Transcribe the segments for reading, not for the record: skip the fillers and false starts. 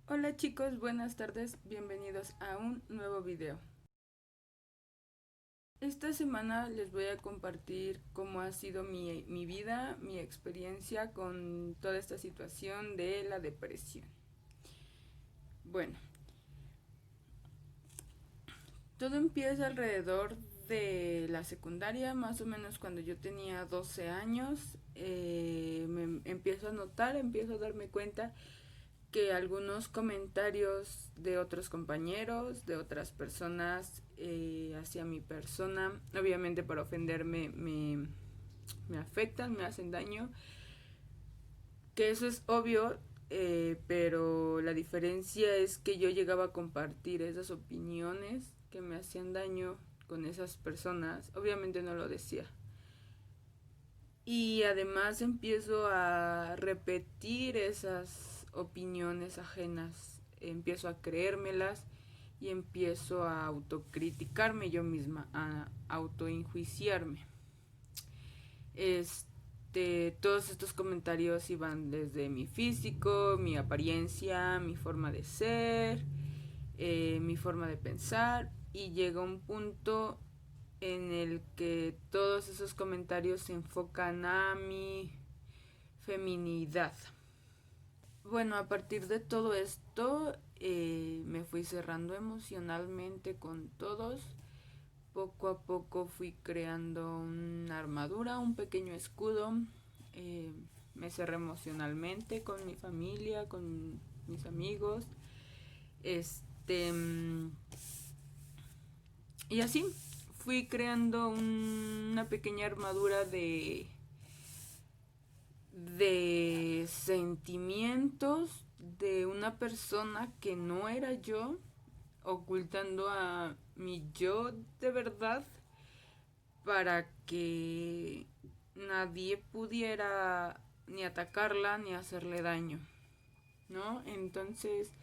Hola chicos, buenas tardes, bienvenidos a un nuevo video. Esta semana les voy a compartir cómo ha sido mi vida, mi experiencia con toda esta situación de la depresión. Bueno, todo empieza alrededor de la secundaria, más o menos cuando yo tenía 12 años. Me empiezo a notar, empiezo a darme cuenta que algunos comentarios de otros compañeros, de otras personas hacia mi persona, obviamente por ofenderme, me afectan, me hacen daño, que eso es obvio, pero la diferencia es que yo llegaba a compartir esas opiniones que me hacían daño con esas personas, obviamente no lo decía. Y además empiezo a repetir esas opiniones ajenas, empiezo a creérmelas y empiezo a autocriticarme yo misma, a autoenjuiciarme. Todos estos comentarios iban desde mi físico, mi apariencia, mi forma de ser, mi forma de pensar, y llega un punto en el que todos esos comentarios se enfocan a mi feminidad. Bueno, a partir de todo esto me fui cerrando emocionalmente con todos. Poco a poco fui creando una armadura, un pequeño escudo. Eh, Me cerré emocionalmente con mi familia, con mis amigos. Este. Y así fui creando una pequeña armadura de sentimientos de una persona que no era yo, ocultando a mi yo de verdad para que nadie pudiera ni atacarla ni hacerle daño, ¿no? Entonces,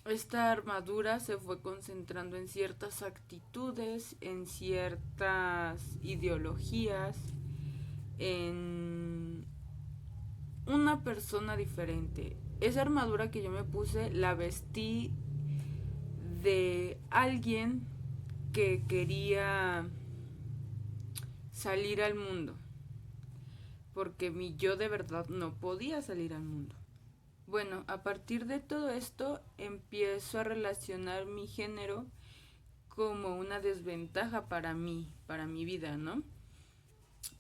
esta armadura se fue concentrando en ciertas actitudes, en ciertas ideologías, en una persona diferente. Esa armadura que yo me puse la vestí de alguien que quería salir al mundo, porque mi yo de verdad no podía salir al mundo. Bueno, a partir de todo esto empiezo a relacionar mi género como una desventaja para mí, para mi vida, ¿no?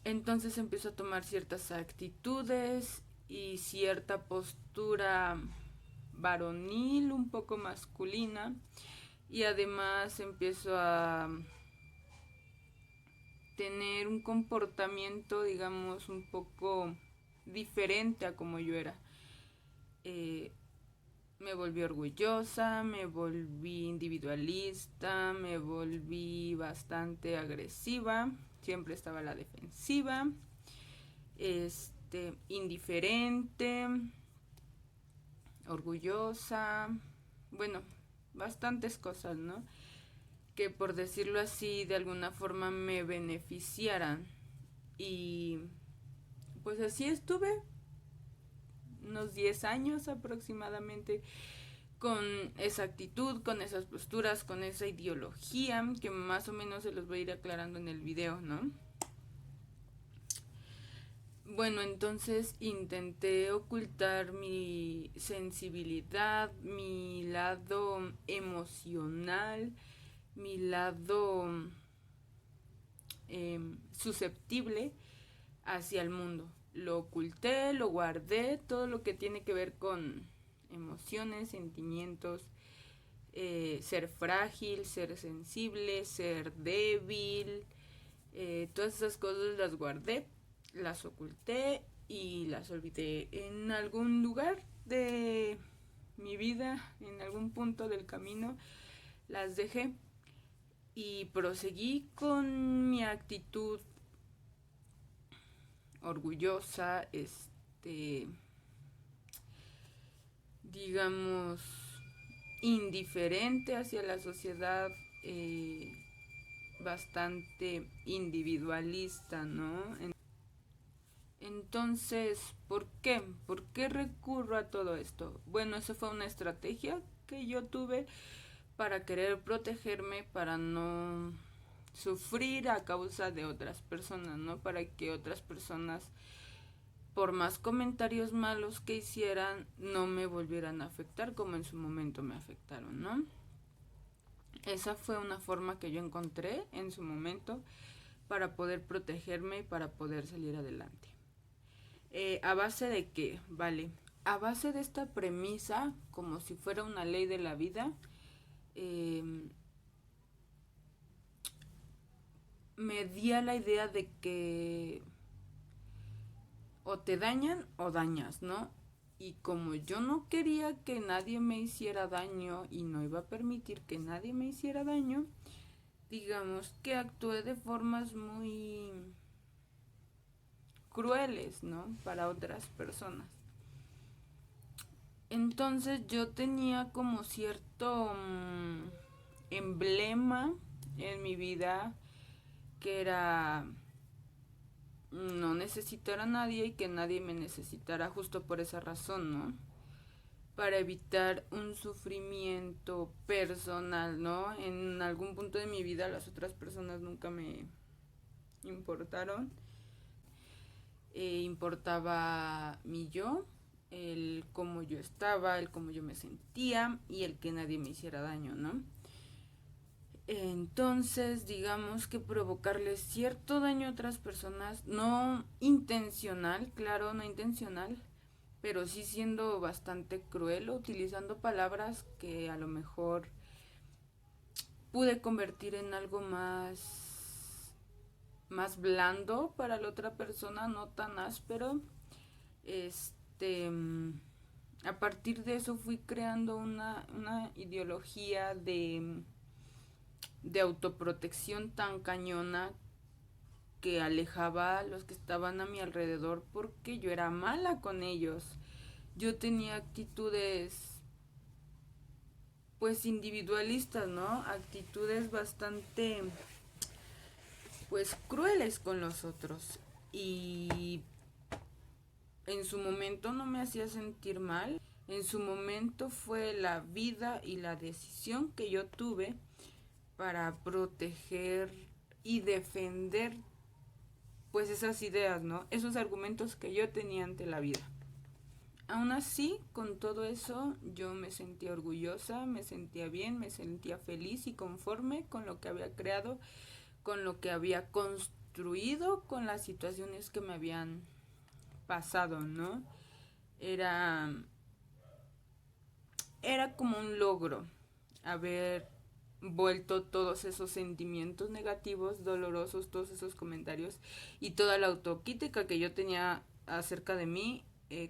Entonces empiezo a tomar ciertas actitudes y cierta postura varonil, un poco masculina, y además empiezo a tener un comportamiento, digamos, un poco diferente a como yo era. Eh, Me volví orgullosa, me volví individualista, me volví bastante agresiva, siempre estaba a la defensiva, indiferente, orgullosa, bueno, bastantes cosas, ¿no? Que por decirlo así, de alguna forma me beneficiaran. Y pues así estuve unos 10 años aproximadamente con esa actitud, con esas posturas, con esa ideología, que más o menos se los voy a ir aclarando en el video, ¿no? Bueno, entonces intenté ocultar mi sensibilidad, mi lado emocional, mi lado susceptible hacia el mundo. Lo oculté, lo guardé, todo lo que tiene que ver con emociones, sentimientos, ser frágil, ser sensible, ser débil, todas esas cosas las guardé, las oculté y las olvidé en algún lugar de mi vida, en algún punto del camino, las dejé y proseguí con mi actitud orgullosa, digamos, indiferente hacia la sociedad, bastante individualista, ¿no? En Entonces, ¿por qué? ¿Por qué recurro a todo esto? Bueno, esa fue una estrategia que yo tuve para querer protegerme, para no sufrir a causa de otras personas, ¿no? Para que otras personas, por más comentarios malos que hicieran, no me volvieran a afectar como en su momento me afectaron, ¿no? Esa fue una forma que yo encontré en su momento para poder protegerme y para poder salir adelante. ¿A base de qué? Vale. A base de esta premisa, como si fuera una ley de la vida, me di a la idea de que o te dañan o dañas, ¿no? Y como yo no quería que nadie me hiciera daño y no iba a permitir que nadie me hiciera daño, digamos que actué de formas muy crueles, ¿no? Para otras personas. Entonces yo tenía como cierto emblema en mi vida que era no necesitar a nadie y que nadie me necesitara justo por esa razón, ¿no? Para evitar un sufrimiento personal, ¿no? En algún punto de mi vida las otras personas nunca me importaron. Importaba mi yo, el cómo yo estaba, el cómo yo me sentía y el que nadie me hiciera daño, ¿no? Entonces, digamos que provocarle cierto daño a otras personas, no intencional, claro, no intencional, pero sí siendo bastante cruel, utilizando palabras que a lo mejor pude convertir en algo más blando para la otra persona, no tan áspero. A partir de eso fui creando una ideología de autoprotección tan cañona que alejaba a los que estaban a mi alrededor porque yo era mala con ellos. Yo tenía actitudes pues individualistas, ¿no? Actitudes bastante pues crueles con los otros y en su momento no me hacía sentir mal. En su momento fue la vida y la decisión que yo tuve para proteger y defender pues esas ideas, ¿no? Esos argumentos que yo tenía ante la vida. Aún así, con todo eso, yo me sentía orgullosa, me sentía bien, me sentía feliz y conforme con lo que había creado, con lo que había construido, con las situaciones que me habían pasado, ¿no? Era, era como un logro haber vuelto todos esos sentimientos negativos, dolorosos, todos esos comentarios y toda la autocrítica que yo tenía acerca de mí,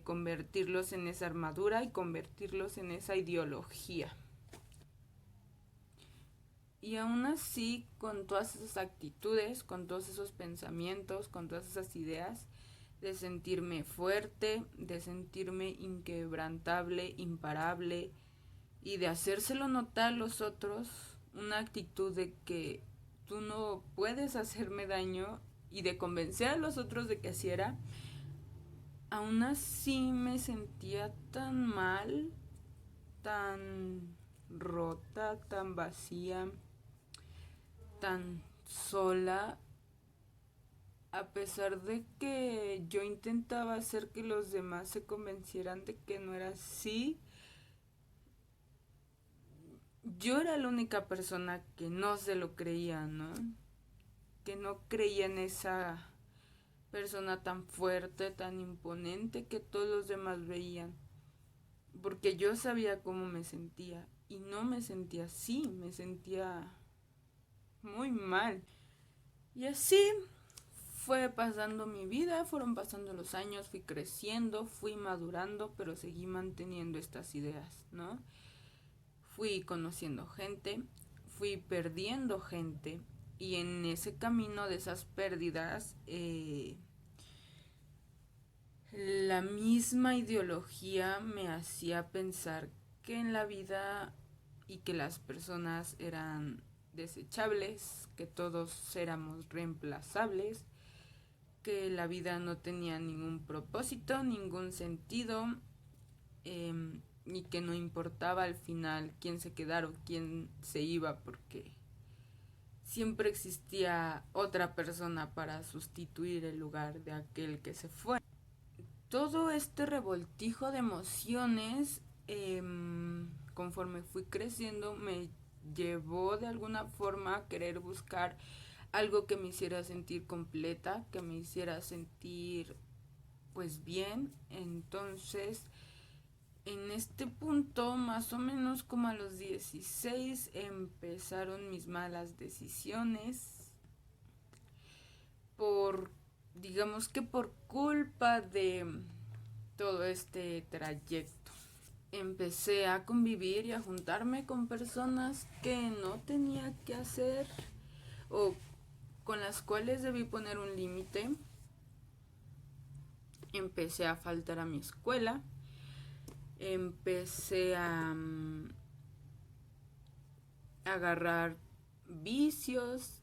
convertirlos en esa armadura y convertirlos en esa ideología. Y aún así, con todas esas actitudes, con todos esos pensamientos, con todas esas ideas, de sentirme fuerte, de sentirme inquebrantable, imparable, y de hacérselo notar a los otros, una actitud de que tú no puedes hacerme daño y de convencer a los otros de que así era, aún así me sentía tan mal, tan rota, tan vacía, tan sola, a pesar de que yo intentaba hacer que los demás se convencieran de que no era así. Yo era la única persona que no se lo creía, ¿no? Que no creía en esa persona tan fuerte, tan imponente que todos los demás veían. Porque yo sabía cómo me sentía y no me sentía así, me sentía muy mal. Y así fue pasando mi vida, fueron pasando los años, fui creciendo, fui madurando, pero seguí manteniendo estas ideas, ¿no? Fui conociendo gente, fui perdiendo gente y en ese camino de esas pérdidas, la misma ideología me hacía pensar que en la vida y que las personas eran desechables, que todos éramos reemplazables, que la vida no tenía ningún propósito, ningún sentido, y que no importaba al final quién se quedara o quién se iba, porque siempre existía otra persona para sustituir el lugar de aquel que se fue. Todo este revoltijo de emociones, conforme fui creciendo, me llevó de alguna forma a querer buscar algo que me hiciera sentir completa, que me hiciera sentir pues bien. Entonces, en este punto, más o menos como a los 16, empezaron mis malas decisiones por, digamos que por culpa de todo este trayecto. Empecé a convivir y a juntarme con personas que no tenía que hacer o con las cuales debí poner un límite. Empecé a faltar a mi escuela. Empecé a agarrar vicios.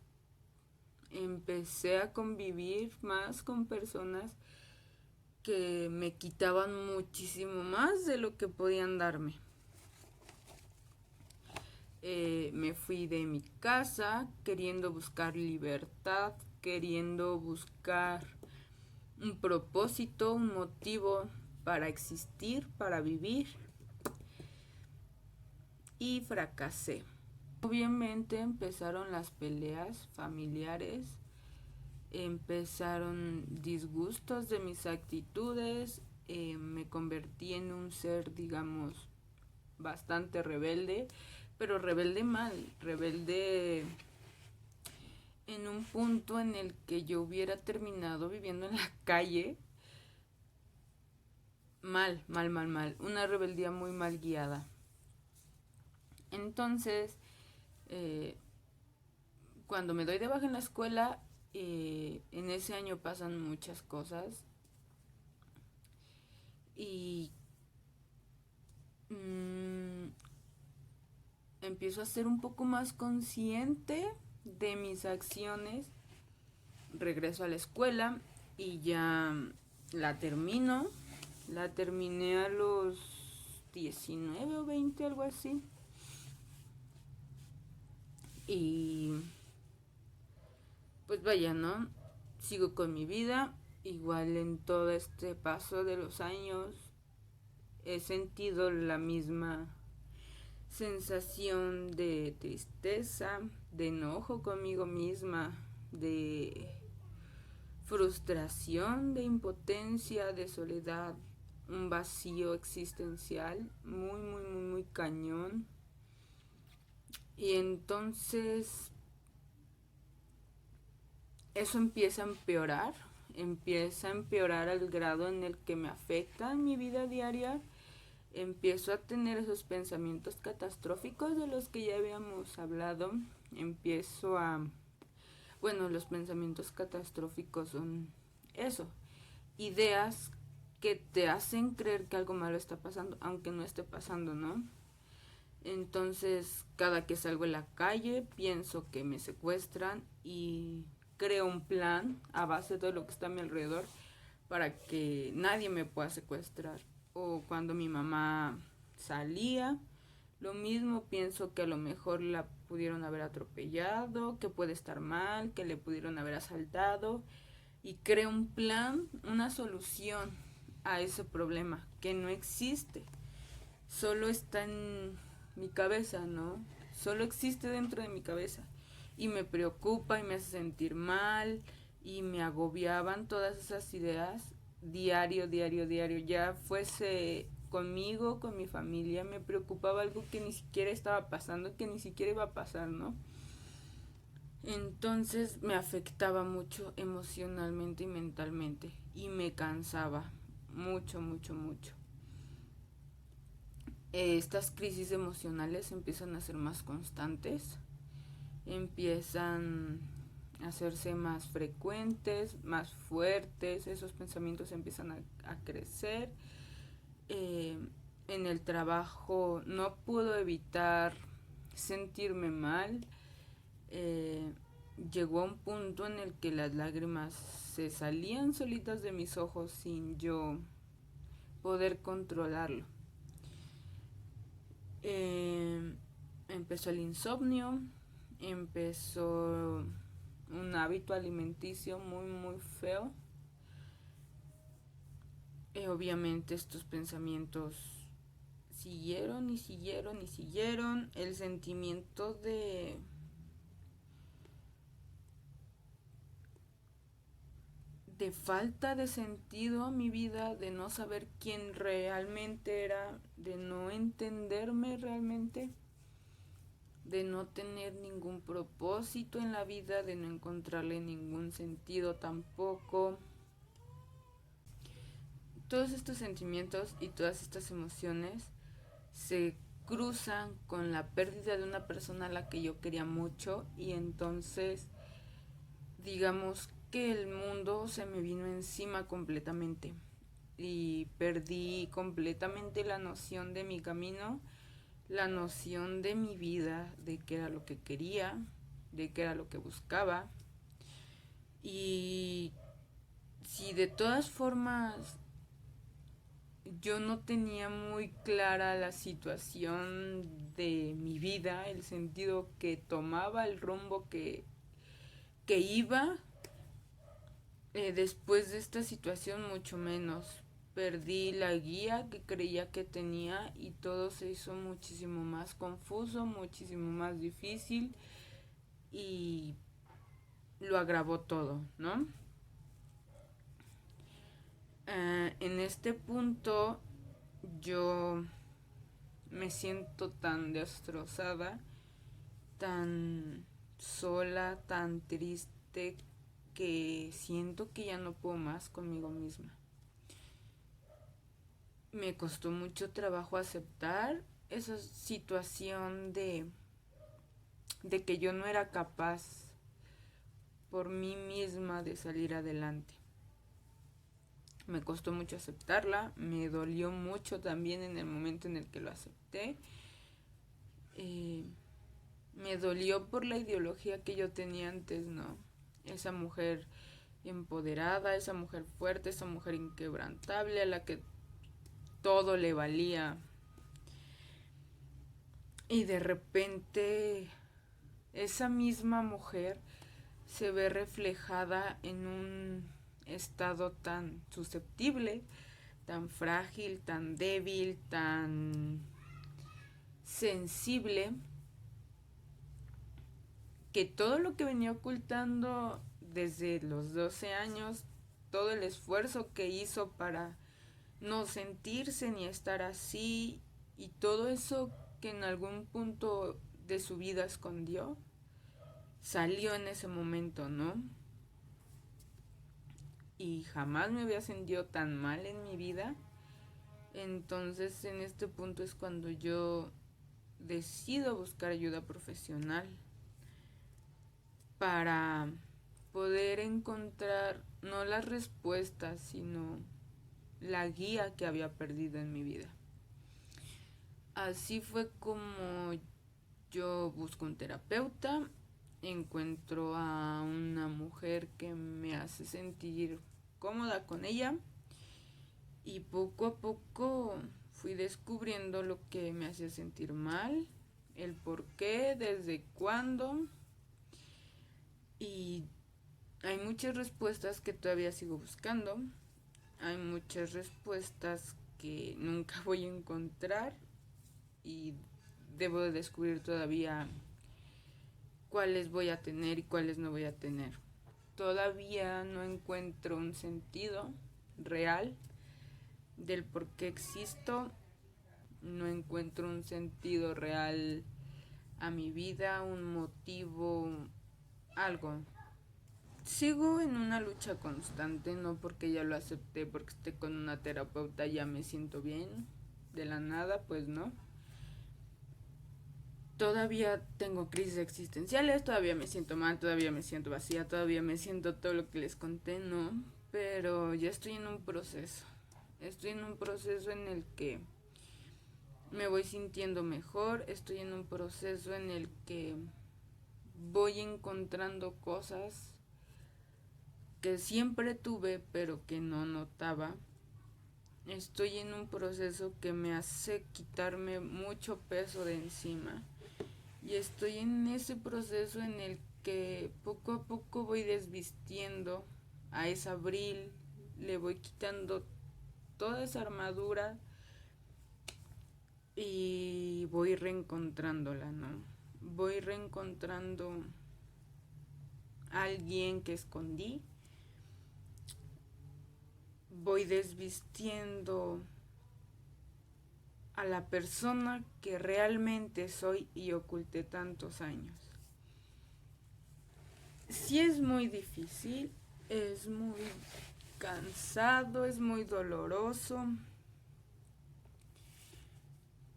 Empecé a convivir más con personas que me quitaban muchísimo más de lo que podían darme. Me fui de mi casa queriendo buscar libertad, queriendo buscar un propósito, un motivo para existir, para vivir, y fracasé. Obviamente empezaron las peleas familiares, empezaron disgustos de mis actitudes, me convertí en un ser, digamos, bastante rebelde, pero rebelde mal, rebelde en un punto en el que yo hubiera terminado viviendo en la calle. Mal, una rebeldía muy mal guiada. Entonces, cuando me doy de baja en la escuela, en ese año pasan muchas cosas y empiezo a ser un poco más consciente de mis acciones. Regreso a la escuela y ya la termino. La terminé a los 19 o 20, algo así. Y pues vaya, ¿no? Sigo con mi vida. Igual en todo este paso de los años he sentido la misma sensación de tristeza, de enojo conmigo misma, de frustración, de impotencia, de soledad, un vacío existencial muy cañón. Y entonces eso empieza a empeorar al grado en el que me afecta en mi vida diaria. Empiezo a tener esos pensamientos catastróficos de los que ya habíamos hablado. Los pensamientos catastróficos son eso, ideas que te hacen creer que algo malo está pasando, aunque no esté pasando, ¿no? Entonces, cada que salgo a la calle, pienso que me secuestran y creo un plan a base de todo lo que está a mi alrededor para que nadie me pueda secuestrar. O cuando mi mamá salía, lo mismo, pienso que a lo mejor la pudieron haber atropellado, que puede estar mal, que le pudieron haber asaltado, y creo un plan, una solución a ese problema que no existe. Solo está en mi cabeza, ¿no? Solo existe dentro de mi cabeza. Y me preocupa y me hace sentir mal y me agobiaban todas esas ideas diario. Ya fuese conmigo, con mi familia, me preocupaba algo que ni siquiera estaba pasando, que ni siquiera iba a pasar, ¿no? Entonces me afectaba mucho emocionalmente y mentalmente y me cansaba mucho. Estas crisis emocionales empiezan a ser más constantes, empiezan a hacerse más frecuentes, más fuertes, esos pensamientos empiezan a crecer. En el trabajo no puedo evitar sentirme mal. llegó a un punto en el que las lágrimas se salían solitas de mis ojos sin yo poder controlarlo. Empezó el insomnio, empezó un hábito alimenticio muy muy feo. Obviamente estos pensamientos siguieron y siguieron y siguieron. El sentimiento de falta de sentido a mi vida, de no saber quién realmente era, de no entenderme realmente, de no tener ningún propósito en la vida, de no encontrarle ningún sentido tampoco. Todos estos sentimientos y todas estas emociones se cruzan con la pérdida de una persona a la que yo quería mucho, y entonces digamos que el mundo se me vino encima completamente y perdí completamente la noción de mi camino, la noción de mi vida, de qué era lo que quería, de qué era lo que buscaba. Y si de todas formas yo no tenía muy clara la situación de mi vida, el sentido que tomaba, el rumbo que iba, después de esta situación mucho menos. Perdí la guía que creía que tenía y todo se hizo muchísimo más confuso, muchísimo más difícil, y lo agravó todo, ¿no? En este punto yo me siento tan destrozada, tan sola, tan triste, que siento que ya no puedo más conmigo misma. Me costó mucho trabajo aceptar esa situación de que yo no era capaz por mí misma de salir adelante. Me costó mucho aceptarla, me dolió mucho también en el momento en el que lo acepté. Me dolió por la ideología que yo tenía antes, ¿no? Esa mujer empoderada, esa mujer fuerte, esa mujer inquebrantable a la que todo le valía. Y de repente esa misma mujer se ve reflejada en un estado tan susceptible, tan frágil, tan débil, tan sensible, que todo lo que venía ocultando desde los 12 años, todo el esfuerzo que hizo para no sentirse ni estar así, y todo eso que en algún punto de su vida escondió, salió en ese momento, ¿no? Y jamás me había sentido tan mal en mi vida. Entonces en este punto es cuando yo decido buscar ayuda profesional para poder encontrar no las respuestas, sino la guía que había perdido en mi vida. Así fue como yo busco un terapeuta, encuentro a una mujer que me hace sentir cómoda con ella, y poco a poco fui descubriendo lo que me hacía sentir mal, el por qué, desde cuándo, y hay muchas respuestas que todavía sigo buscando, hay muchas respuestas que nunca voy a encontrar, y debo de descubrir todavía cuáles voy a tener y cuáles no voy a tener. Todavía no encuentro un sentido real del por qué existo, no encuentro un sentido real a mi vida, un motivo, algo. Sigo en una lucha constante, no porque ya lo acepté, porque esté con una terapeuta ya me siento bien, de la nada, pues no. Todavía tengo crisis existenciales, todavía me siento mal, todavía me siento vacía, todavía me siento todo lo que les conté, ¿no? Pero ya estoy en un proceso. Estoy en un proceso en el que me voy sintiendo mejor, estoy en un proceso en el que voy encontrando cosas que siempre tuve pero que no notaba. Estoy en un proceso que me hace quitarme mucho peso de encima y estoy en ese proceso en el que poco a poco voy desvistiendo a esa Abril, le voy quitando toda esa armadura y voy reencontrándola, ¿no? Voy reencontrando a alguien que escondí, voy desvistiendo a la persona que realmente soy y oculté tantos años. Sí es muy difícil, es muy cansado, es muy doloroso,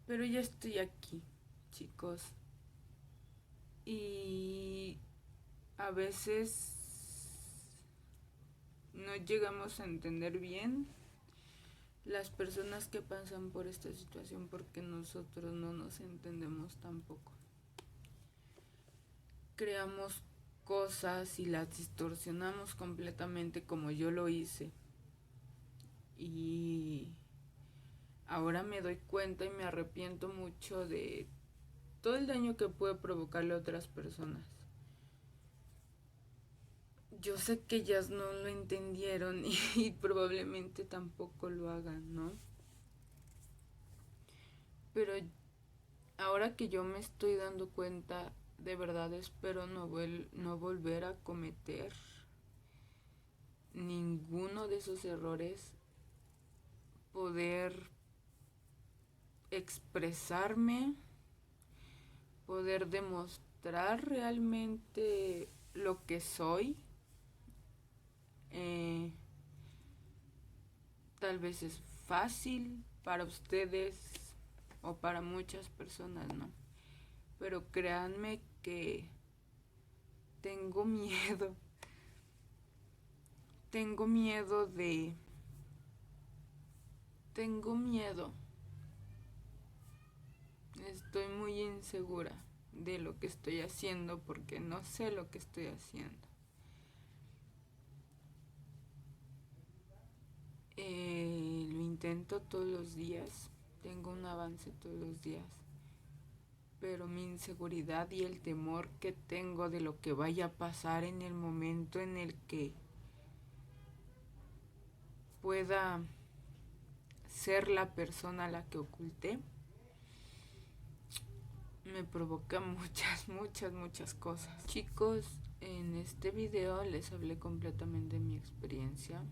pero ya estoy aquí, chicos. Y a veces no llegamos a entender bien las personas que pasan por esta situación porque nosotros no nos entendemos tampoco. Creamos cosas y las distorsionamos completamente como yo lo hice. Y ahora me doy cuenta y me arrepiento mucho de todo el daño que puede provocarle a otras personas. Yo sé que ellas no lo entendieron y probablemente tampoco lo hagan, ¿no? Pero ahora que yo me estoy dando cuenta, de verdad espero no volver a cometer ninguno de esos errores, poder expresarme, poder demostrar realmente lo que soy. Tal vez es fácil para ustedes o para muchas personas, ¿no? Pero créanme que tengo miedo. Tengo miedo. Estoy muy insegura de lo que estoy haciendo porque no sé lo que estoy haciendo. Lo intento todos los días, tengo un avance todos los días, pero mi inseguridad y el temor que tengo de lo que vaya a pasar en el momento en el que pueda ser la persona a la que oculté, me provoca muchas cosas. Chicos, en este video les hablé completamente de mi experiencia.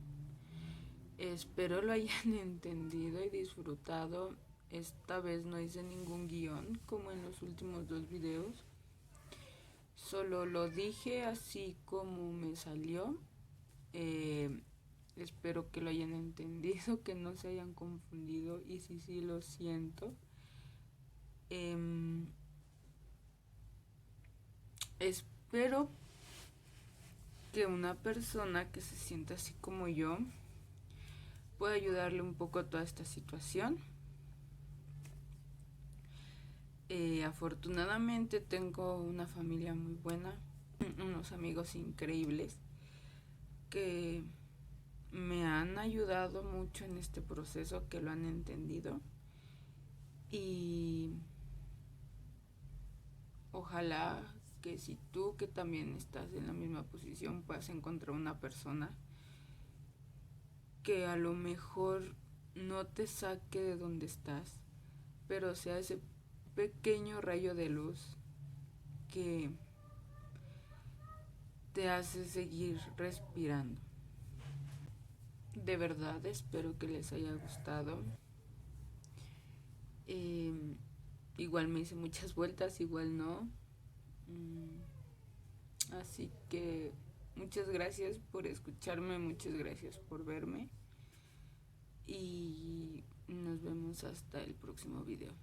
Espero lo hayan entendido y disfrutado. Esta vez no hice ningún guión como en los últimos 2 videos. Solo lo dije así como me salió. Espero que lo hayan entendido, que no se hayan confundido y sí lo siento. Espero que una persona que se sienta así como yo pueda ayudarle un poco a toda esta situación. Afortunadamente tengo una familia muy buena, unos amigos increíbles que me han ayudado mucho en este proceso, que lo han entendido, y ojalá que si tú, que también estás en la misma posición, puedas encontrar una persona que a lo mejor no te saque de donde estás, pero sea ese pequeño rayo de luz que te hace seguir respirando. De verdad espero que les haya gustado. Igual me hice muchas vueltas, igual no. Así que muchas gracias por escucharme, muchas gracias por verme. Y nos vemos hasta el próximo video.